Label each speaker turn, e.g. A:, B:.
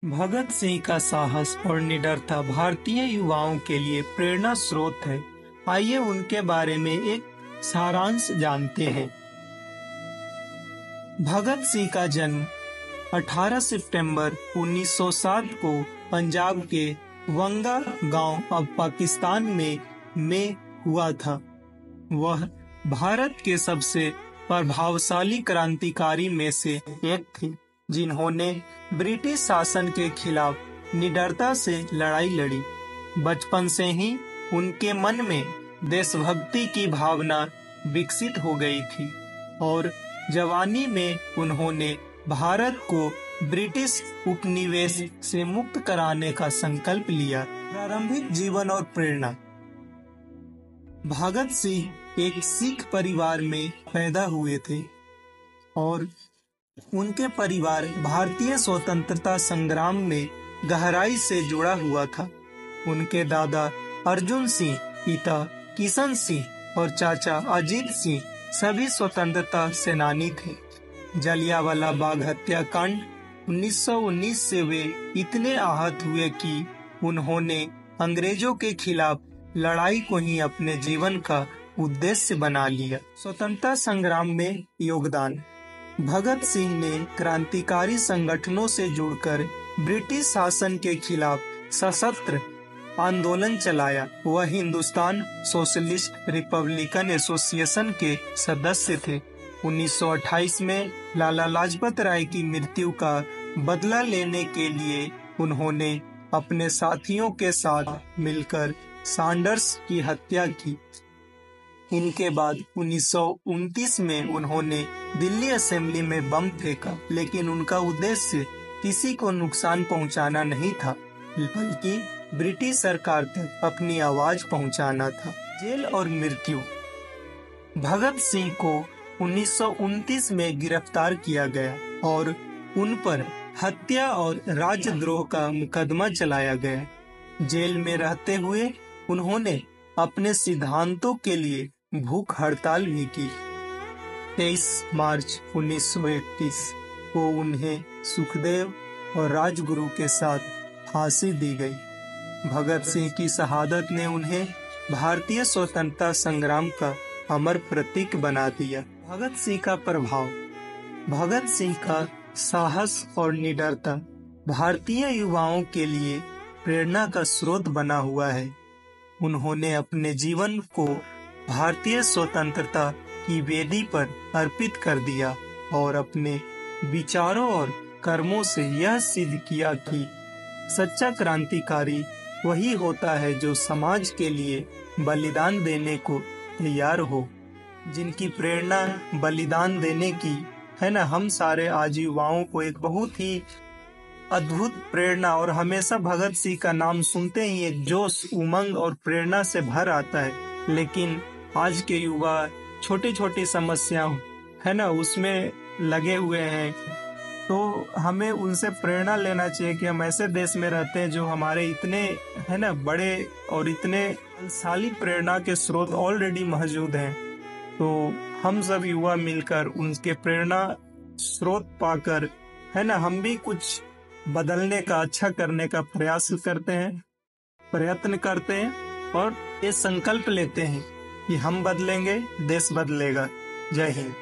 A: भगत सिंह का साहस और निडरता भारतीय युवाओं के लिए प्रेरणा स्रोत है। आइए उनके बारे में एक सारांश जानते हैं। भगत सिंह का जन्म 18 सितंबर 1907 को पंजाब के वंगा गांव अब पाकिस्तान में हुआ था। वह भारत के सबसे प्रभावशाली क्रांतिकारी में से एक थे, जिन्होंने ब्रिटिश शासन के खिलाफ निडरता से लड़ाई लड़ी। बचपन से ही उनके मन में देशभक्ति की भावना विकसित हो गई थी और जवानी में उन्होंने भारत को ब्रिटिश उपनिवेश से मुक्त कराने का संकल्प लिया। प्रारंभिक जीवन और प्रेरणा। भगत सिंह एक सिख परिवार में पैदा हुए थे और उनके परिवार भारतीय स्वतंत्रता संग्राम में गहराई से जुड़ा हुआ था। उनके दादा अर्जुन सिंह, पिता किशन सिंह और चाचा अजीत सिंह सभी स्वतंत्रता सेनानी थे। जलियांवाला बाग हत्याकांड 1919 से वे इतने आहत हुए कि उन्होंने अंग्रेजों के खिलाफ लड़ाई को ही अपने जीवन का उद्देश्य बना लिया। स्वतंत्रता संग्राम में योगदान। भगत सिंह ने क्रांतिकारी संगठनों से जुड़कर ब्रिटिश शासन के खिलाफ सशस्त्र आंदोलन चलाया। वह हिंदुस्तान सोशलिस्ट रिपब्लिकन एसोसिएशन के सदस्य थे। 1928 में लाला लाजपत राय की मृत्यु का बदला लेने के लिए उन्होंने अपने साथियों के साथ मिलकर सैंडर्स की हत्या की। इनके बाद 1929 में उन्होंने दिल्ली असेंबली में बम फेंका, लेकिन उनका उद्देश्य किसी को नुकसान पहुंचाना नहीं था, बल्कि ब्रिटिश सरकार तक अपनी आवाज पहुंचाना था। जेल और मृत्यु। भगत सिंह को 1929 में गिरफ्तार किया गया और उन पर हत्या और राजद्रोह का मुकदमा चलाया गया। जेल में रहते हुए उन्होंने अपने सिद्धांतों के लिए भूख हड़ताल भी की। 23 मार्च 1931 को उन्हें सुखदेव और राजगुरु के साथ फांसी दी गई। भगत सिंह की शहादत ने उन्हें भारतीय स्वतंत्रता संग्राम का अमर प्रतीक बना दिया। भगत सिंह का प्रभाव। भगत सिंह का साहस और निडरता भारतीय युवाओं के लिए प्रेरणा का स्रोत बना हुआ है। उन्होंने अपने जीवन को भारतीय स्वतंत्रता की वेदी पर अर्पित कर दिया और अपने विचारों और कर्मों से यह सिद्ध किया कि सच्चा क्रांतिकारी वही होता है जो समाज के लिए बलिदान देने को तैयार हो। जिनकी प्रेरणा बलिदान देने की है ना, हम सारे आज युवाओं को एक बहुत ही अद्भुत प्रेरणा, और हमेशा भगत सिंह का नाम सुनते ही एक जोश, उमंग और प्रेरणा से भर आता है। लेकिन आज के युवा छोटी छोटी समस्या है ना उसमें लगे हुए हैं, तो हमें उनसे प्रेरणा लेना चाहिए कि हम ऐसे देश में रहते हैं जो हमारे इतने है ना बड़े और इतने बलशाली प्रेरणा के स्रोत ऑलरेडी मौजूद हैं। तो हम सब युवा मिलकर उनके प्रेरणा स्रोत पाकर है ना हम भी कुछ बदलने का, अच्छा करने का प्रयत्न करते हैं और ये संकल्प लेते हैं कि हम बदलेंगे, देश बदलेगा। जय हिंद।